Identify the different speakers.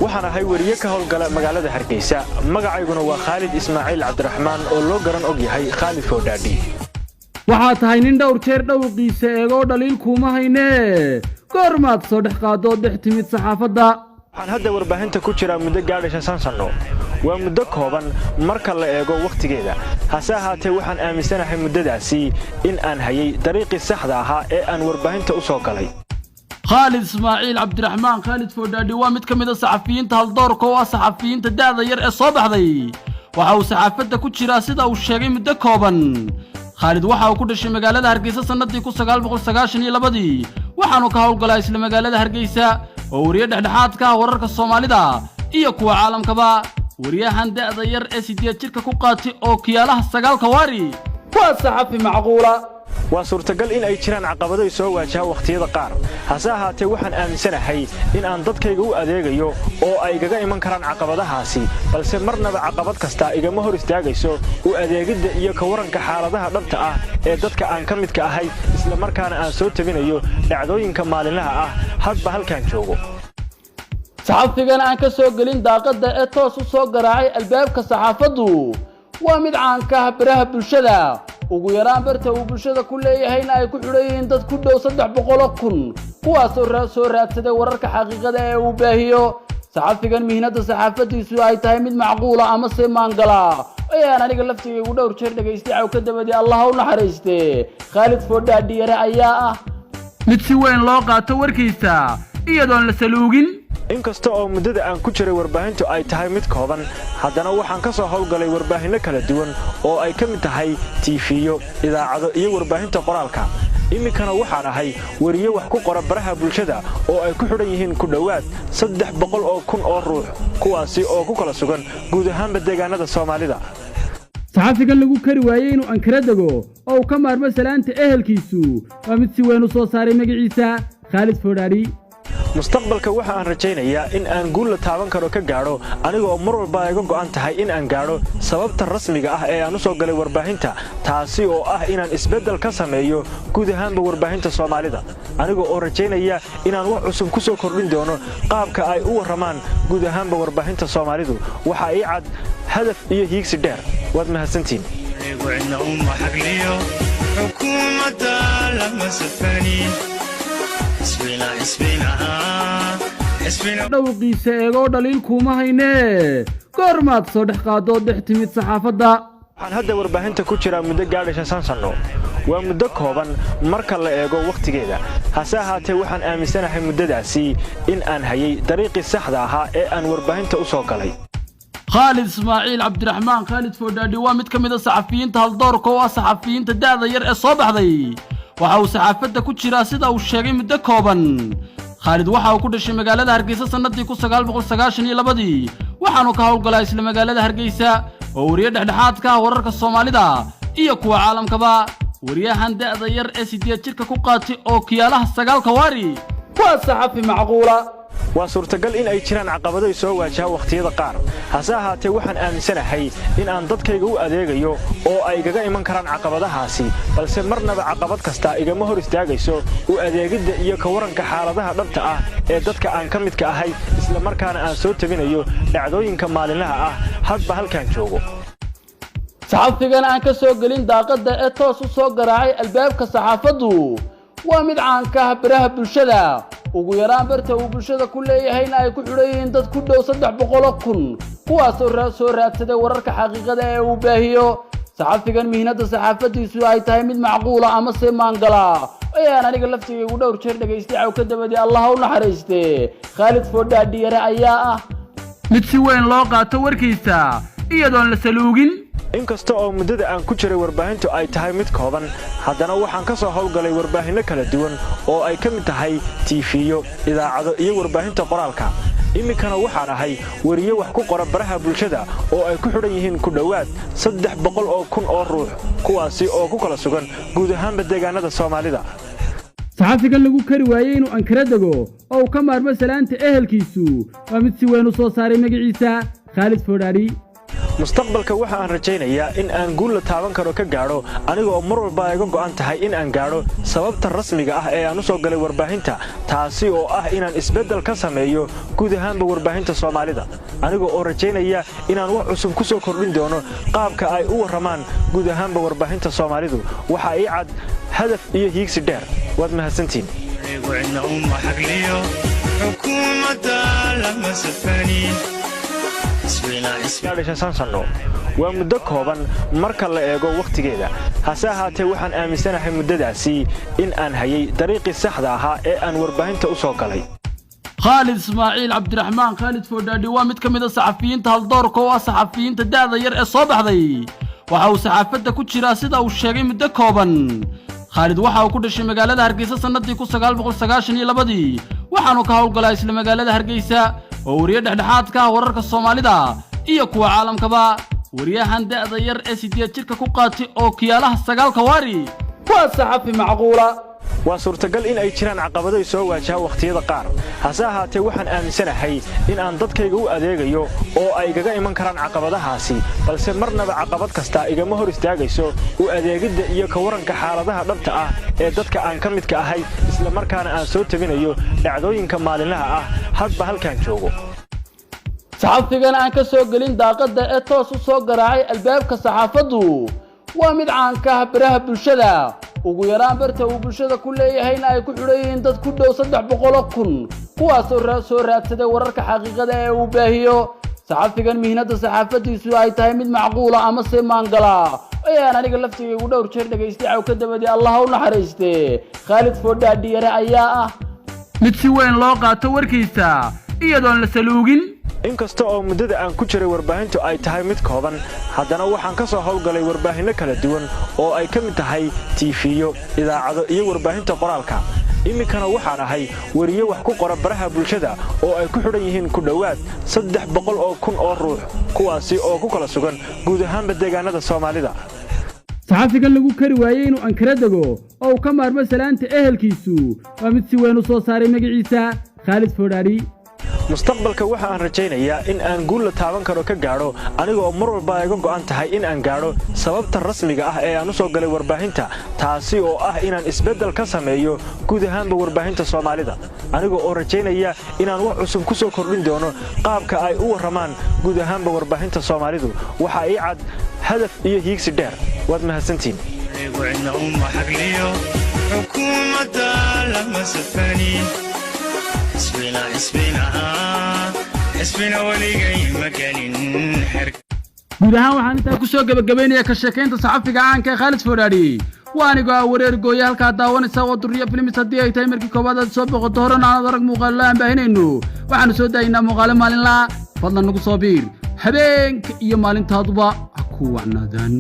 Speaker 1: waxaan ahay wariye ka howlgala magaalada Hargeysa magacayguna waa Khalid Ismaaciil Cabdiraxmaan oo loo garan og yahay Khalid Foodhaadhi
Speaker 2: waxa tahay nin dhowr jeer dhawqiisa eego dhaliil kuma hayne goormaad soo dhex qaado dhex timid saxaafadda
Speaker 1: waxaan hadda warbaahinta ku jira muddo gaadhaysa 5 sano waa muddo kooban marka la eego waqtigeeda hase ahaatee waxaan aaminsanahay muddadaasi in aan hayay dariiqii saxda ah ee aan warbaahinta u soo galay
Speaker 2: Khalid Ismaaciil Cabdiraxmaan Khalid Foodhaadhi waa mid ka mid ah saxafiyiinta haldoorka oo ah saxafiyiinta da'da yar ee soo baxday waxa uu saxaafadda ku jira sida uu sheegay muddo kooban Khalid waxa uu ku dhashay magaalada Hargeysa sanadii 1992 waxaanu ka howlgalay isla magaalada Hargeysa oo wariye dhexdhexaad ka wararka Soomaalida iyo kuwa caalamkaba wariyahan da'da yar ee 8 jirka ku qaatay oo kiyaalaha 9 kawaari waa saxafi macquula
Speaker 1: waa suurtagal in ay jiraan caqabado soo waajaha waqtiyada qaar hase ahaatee waxaan aaminsanahay in aan dadkayga u adeegayo oo ay igaga iman karaan caqabadahaasi balse marnaba caqabad kasta igama hor istaagayso u adeegidda iyo ka waranka xaaladaha dhabta ah ee dadka aan ka midka ahay isla markaana aan soo tabinayo dhacdooyinka maalinlaha ah hadba halkaan joogo
Speaker 2: saxafigan aan ka soo gelin daaqada ee toos u soo garaacay albaabka saxaafaddu waa mid caan ka ah baraha bulshada ugu yaraan barta uu bulshada ku leeyahayna ay ku xidhayeen dad ku dhow 300,000 kuwaas oo soo raadsaday wararka xaqiiqada ee uu baahiyo saxafigan mihnada saxaafadiisu ay tahay mid macquul ah ama se maangala ayaan aniga laftiga ugu dhowr jeer dhageystay oo ka dabadii Allah u naxariiste Khalid Foodhaadhi yare ayaa ah mid si weyn loo qaato warkiisa iyadoon la saluugin
Speaker 1: inkasta oo muddada aan ku jiray warbaahintu ay tahay mid kooban haddana waxaan ka soo howlgalay warbaahinno kala duwan oo ay ka mid tahay TV-yo idaacado iyo warbaahinta qoraalka iminkana waxaan ahay wariye wax ku qora baraha bulshada oo ay ku xidhan yihiin ku dhowaad 300,000 oo ruux kuwaasi oo ku kala sugan guud ahaanba deegaanada Soomaalida
Speaker 2: saxafigan lagu kari waayay inuu ankara dago oo ka maarmo salaanta ehelkiisu waa mid si weyn u soo saaray magaciisa Khalid Foodhaadhi
Speaker 1: mustaqbalka waxa aan rajaynayaa in aan guul la taaban karo ka gaadho aniga oo mar walba ay go'an tahay in aan gaadho sababta rasmiga ah ee aan u soo galay warbaahinta taasi oo ah inaan isbeddel ka sameeyo guud ahaanba warbaahinta Soomaalida aniga oo rajaynaya inaan wax cusub ku soo kordhin doono qaabka ay u waramaan guud ahaanba warbaahinta Soomaalidu waxa ay cad hadaf iyo hiigsi dheer waad mahadsantiin
Speaker 3: xukuumadda lama safani
Speaker 2: dhawqiisa eego dhaliil kuma hayne goormaad soo dhex qaado dhex timid saxaafadda
Speaker 1: waxaan hadda warbaahinta ku jira muddo gaadhaysa 5 sano waa muddo kooban marka la eego waqtigeeda hase ahaatee waxaan aaminsanahay muddadaasi in aan hayay dariiqii saxda ah ee aan warbaahinta u soo galay
Speaker 2: Khalid Ismaaciil Cabdiraxmaan Khalid Foodhaadhi waa mid ka mid ah saxafiyiinta haldoorka oo ah saxafiyiinta da'da yar ee soo baxday waxa uu saxaafadda ku jira sida uu sheegay muddo kooban Khalid waxa uu ku dhashay magaalada Hargeysa sanadii 1992 waxaanu ka howlgalay isla magaalada Hargeysa oo wariye dhexdhexaad ka wararka Soomaalida iyo kuwa caalamkaba wariyahan da'da yar ee 8 jirka ku qaatay oo kiyaalaha 9 kawaari waa saxafi macquula
Speaker 1: waa suurtagal in ay jiraan caqabado soo waajaha waqtiyada qaar hase ahaatee waxaan aaminsanahay in aan dadkayga u adeegayo oo ay igaga iman karaan caqabadahaasi balse marnaba caqabad kasta igama hor istaagayso u adeegidda iyo ka waranka xaaladaha dhabta ah ee dadka aan ka midka ahay isla markaana aan soo tabinayo dhacdooyinka maalinlaha ah hadba halkaan joogo
Speaker 2: saxafigan aan ka soo gelin daaqada ee toos u soo garaacay albaabka saxaafaddu waa mid caan ka ah baraha bulshada ugu yaraan barta uu bulshada ku leeyahayna ay ku xidhayeen dad ku dhow 300,000 kuwaas oo soo raadsaday wararka xaqiiqada ee uu baahiyo saxafigan mihnada saxaafadiisu ay tahay mid macquul ah ama se maangala ayaan aniga laftiga ugu dhowr jeer dhageystay oo ka dabadii Allah u naxariiste Khalid Foodhaadhi yare ayaa ah mid si weyn loo qaato warkiisa iyadoon la saluugin
Speaker 1: inkasta oo muddada aan ku jiray warbaahintu ay tahay mid kooban haddana waxaan ka soo howlgalay warbaahinno kala duwan oo ay ka mid tahay TV-yo idaacado iyo warbaahinta qoraalka iminkana waxaan ahay wariye wax ku qora baraha bulshada oo ay ku xidhan yihiin ku dhowaad 300,000 oo ruux kuwaasi oo ku kala sugan guud ahaanba deegaanada Soomaalida
Speaker 2: saxafigan lagu kari waayay inuu ankara dago oo ka maarmo salaanta ehelkiisu waa mid si weyn u soo saaray magaciisa Khalid Foodhaadhi
Speaker 1: mustaqbalka waxa aan rajaynayaa in aan guul la taaban karo ka gaadho aniga oo mar walba iga go'an tahay in aan gaadho sababta rasmiga ah ee aan u soo galay warbaahinta taasi oo ah inaan isbeddel ka sameeyo guud ahaanba warbaahinta Soomaalida aniga oo rajaynaya inaan wax cusub ku soo kordhin doono qaabka ay u waramaan guud ahaanba warbaahinta Soomaalidu waxa ay cad hadaf iyo hiigsi dheer waad mahadsantiin waa muddo kooban marka la eego waqtigeeda hase ahaatee waxaan aaminsanahay muddadaasi in aan hayay dariiqii saxda ahaa ee aan warbaahinta u soo galay
Speaker 2: Khalid Ismaaciil Cabdiraxmaan Khalid Foodhaadhi waa mid ka mid ah saxafiyiinta haldoorka oo ah saxafiyiinta da'da yar ee soo baxday waxa uu saxaafadda ku jiraa sida uu sheegay muddo kooban Khalid waxa uu ku dhashay magaalada Hargeysa sanadii 1992 waxaanu ka howlgalay isla magaalada Hargeysa oo wariye dhexdhexaad ka ah wararka Soomaalida iyo kuwa caalamkaba wariyahan da'da yar ee 8 jirka ku qaatay oo kiyaalaha 9 kawaari waa saxafi macquula
Speaker 1: waa suurtagal in ay jiraan caqabado soo waajaha waqtiyada qaar hase ahaatee waxaan aaminsanahay in aan dadkayga u adeegayo oo ay gaga iman karaan caqabadahaasi balse marnaba caqabad kasta igama hor istaagayso u adeegidda iyo ka waranka xaaladaha dhabta ah ee dadka aan ka midka ahay isla markaana aan soo tabinayo dhacdooyinka maalinlaha ah hadba halkaan joogo
Speaker 2: saxafigan aan ka soo gelin daaqada ee toos u soo garaacay albaabka saxaafadu waa mid caan ka ah baraha bulshada ugu yaraan barta uu bulshada ku leeyahayna ay ku xidhayeen dad ku dhow 300,000 kuwaas oo soo raadsaday wararka xaqiiqada ee uu baahiyo saxafigan mihnada saxaafadiisu ay tahay mid macquula ama se maangala ayaan aniga laftiga ugu dhowr jeer dhageystay caw ka dabadii Allah u naxariiste Khalid Foodhaadhi yare ayaa ah mid si weyn loo qaato warkiisa iyadoon la saluugin
Speaker 1: inkasta oo muddada aan ku jiray warbaahintu ay tahay mid kooban haddana waxaan ka soo howlgalay warbaahinno kala duwan oo ay ka mid tahay TV-yo idaacado iyo warbaahinta qoraalka iminkana waxaan ahay wariye wax ku qora baraha bulshada oo ay ku xidhan yihiin ku dhowaad 300,000 oo ruux kuwaasi oo ku kala sugan guud ahaanba deegaanada Soomaalida
Speaker 2: saxafigan lagu kari waayay inuu ankara dago oo ka maarmo salaanta ehelkiisu waa mid si weyn u soo saaray magaciisa Khalid Foodhaadhi
Speaker 1: mustaqbalka waxa aan rajaynayaa in aan guul la taaban karo ka gaadho aniga oo mar walba iga go'an tahay in aan gaadho sababta rasmiga ah ee aan u soo galay warbaahinta taasi oo ah inaan isbeddel ka sameeyo guud ahaanba warbaahinta Soomaalida aniga oo rajaynaya inaan wax cusub ku soo kordhin doono qaabka ay u waramaan guud ahaanba warbaahinta Soomaalidu waxa ay cad hadaf iyo hiigsi dheer waad mahadsantiin
Speaker 2: guud ahaan waxaan intaa ku soo gabagabaynayaa ka sheekaynta saxafiga caanka ee Khalid Foodhaadhi waa aniga wareer gooye halka daawanaysa oo duriya filmis haddii ay tahay markii koobaad aad soo boqoto horena aan arag muuqaal aan baahinayno waxaanu soo daaynaa muuqaal maalinla fadlan nagu soo biir habeenka iyo maalintaaduba ha ku wacnaadaan